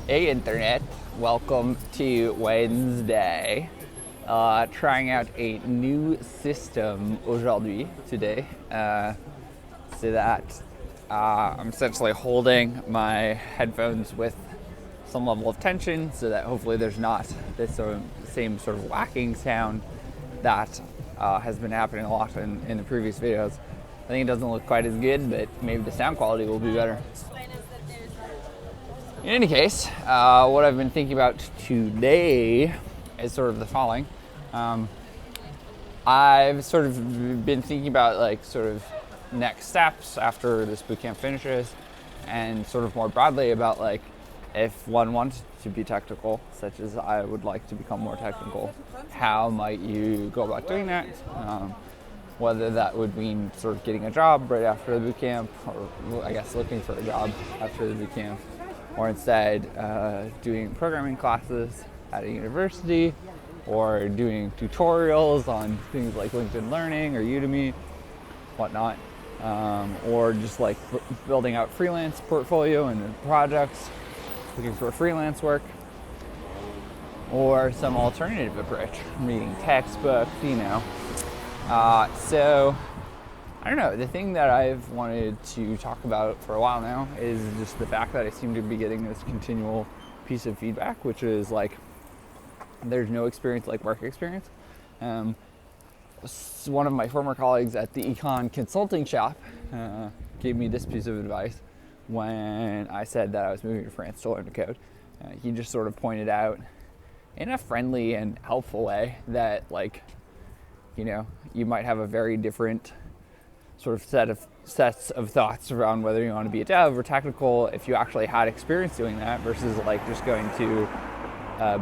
Hey Internet, welcome to Wednesday. Trying out a new system today. So that I'm essentially holding my headphones with some level of tension so that hopefully there's not this same sort of whacking sound that has been happening a lot in the previous videos. I think it doesn't look quite as good, but maybe the sound quality will be better. In any case, what I've been thinking about today is sort of the following. I've sort of been thinking about sort of next steps after this bootcamp finishes, and sort of more broadly about if one wants to be technical, such as I would like to become more technical, how might you go about doing that? Whether that would mean sort of getting a job right after the bootcamp, or I guess looking for a job after the bootcamp, or instead doing programming classes at a university, or doing tutorials on things like LinkedIn Learning or Udemy, whatnot, or just building out freelance portfolio and projects, looking for freelance work, or some alternative approach, reading textbooks, So I don't know, the thing that I've wanted to talk about for a while now is just the fact that I seem to be getting this continual piece of feedback, which is there's no experience like work experience. One of my former colleagues at the econ consulting shop gave me this piece of advice when I said that I was moving to France to learn to code. He just sort of pointed out in a friendly and helpful way that you might have a very different sort of sets of thoughts around whether you want to be a dev or technical if you actually had experience doing that versus just going to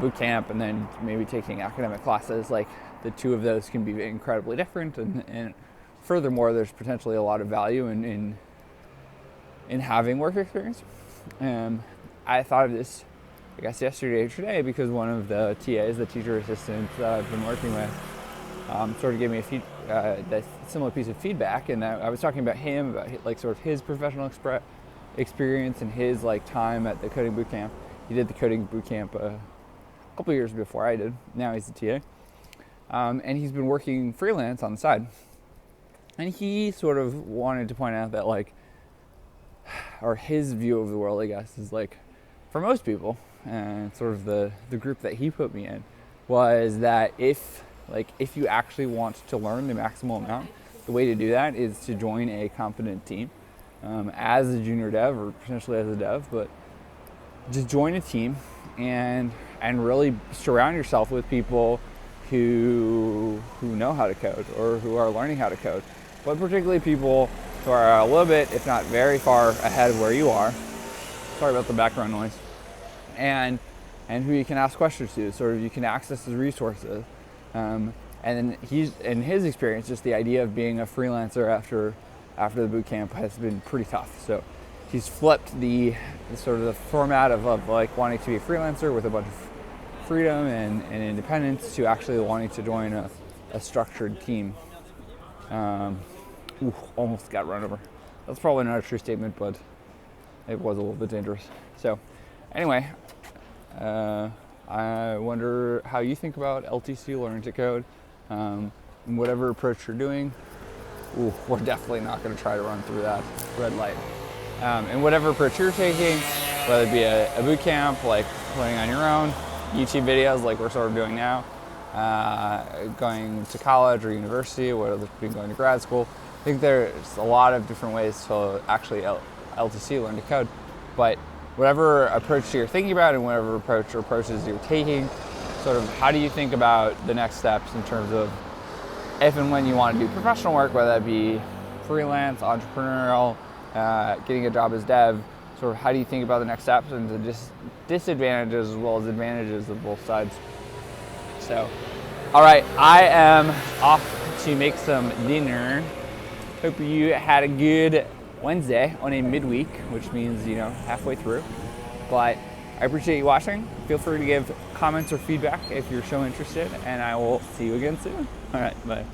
boot camp and then maybe taking academic classes. The two of those can be incredibly different, and furthermore, there's potentially a lot of value in having work experience. I thought of this, I guess, yesterday or today because one of the TAs, the teacher assistants that I've been working with, sort of gave me a similar piece of feedback, and I was talking about him, about sort of his professional experience and his time at the coding bootcamp. He did the coding bootcamp a couple years before I did. Now he's a TA, and he's been working freelance on the side. And he sort of wanted to point out that or his view of the world, I guess, is for most people, and sort of the group that he put me in, was that if you actually want to learn the maximal amount, the way to do that is to join a competent team as a junior dev or potentially as a dev, but just join a team and really surround yourself with people who know how to code or who are learning how to code, but particularly people who are a little bit, if not very far ahead of where you are. Sorry about the background noise. And who you can ask questions to, sort of you can access his resources. And then in his experience, just the idea of being a freelancer after the boot camp has been pretty tough. So he's flipped the sort of the format of wanting to be a freelancer with a bunch of freedom and independence to actually wanting to join a structured team. Almost got run over. That's probably not a true statement, but it was a little bit dangerous. So anyway, I wonder how you think about LTC, learning to code, whatever approach you're doing. We're definitely not going to try to run through that red light. And whatever approach you're taking, whether it be a boot camp, learning on your own, YouTube videos like we're sort of doing now, going to college or university, whether it be going to grad school. I think there's a lot of different ways to actually LTC, learn to code, but whatever approach you're thinking about and whatever approach or approaches you're taking, sort of how do you think about the next steps in terms of if and when you want to do professional work, whether that be freelance, entrepreneurial, getting a job as dev, sort of how do you think about the next steps and the disadvantages as well as advantages of both sides. So, all right, I am off to make some dinner. Hope you had a good Wednesday on a midweek, which means, halfway through. But I appreciate you watching. Feel free to give comments or feedback if you're so interested, and I will see you again soon. All right, bye.